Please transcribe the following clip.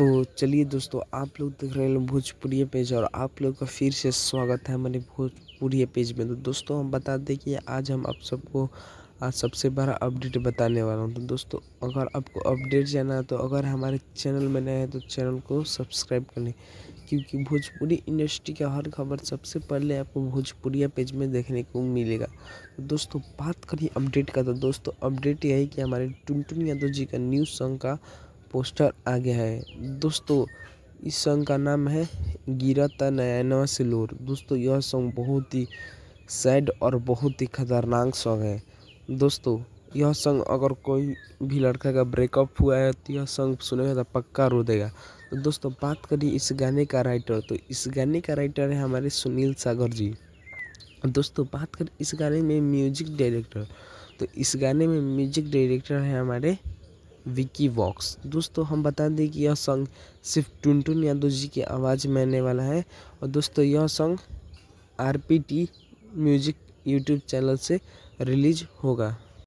तो चलिए दोस्तों, आप लोग देख रहे हैं भोजपुरी पेज और आप लोग का फिर से स्वागत है हमारे भोजपुरी पेज में। तो दोस्तों हम बता दें कि आज हम आप सबको आज सबसे बड़ा अपडेट बताने वाला हूं। तो दोस्तों अगर आपको अपडेट जाना है तो अगर हमारे चैनल में नए हैं तो चैनल को सब्सक्राइब कर लें, क्योंकि भोजपुरी इंडस्ट्री का हर खबर सबसे पहले आपको भोजपुरिया पेज में देखने को मिलेगा। तो दोस्तों बात करिए अपडेट का, तो दोस्तों अपडेट यही कि हमारे टुनटुन यादव जी का न्यू सॉन्ग का पोस्टर आ गया है। दोस्तों इस सॉन्ग का नाम है गिरता नयनवा से लोर। दोस्तों यह सॉन्ग बहुत ही सैड और बहुत ही खतरनाक सॉन्ग है। दोस्तों यह सॉन्ग अगर कोई भी लड़का का ब्रेकअप हुआ है तो यह सॉन्ग सुनेगा तो पक्का रो देगा। तो दोस्तों बात करिए इस गाने का राइटर, तो इस गाने का राइटर है हमारे सुनील सागर जी। दोस्तों बात करें इस गाने में म्यूजिक डायरेक्टर, तो इस गाने में म्यूजिक डायरेक्टर है हमारे विकी वॉक्स। दोस्तों हम बता दें कि यह सॉन्ग सिर्फ टुनटुन यादव जी की आवाज़ में आने वाला है। और दोस्तों यह song RPT music YouTube channel से रिलीज होगा।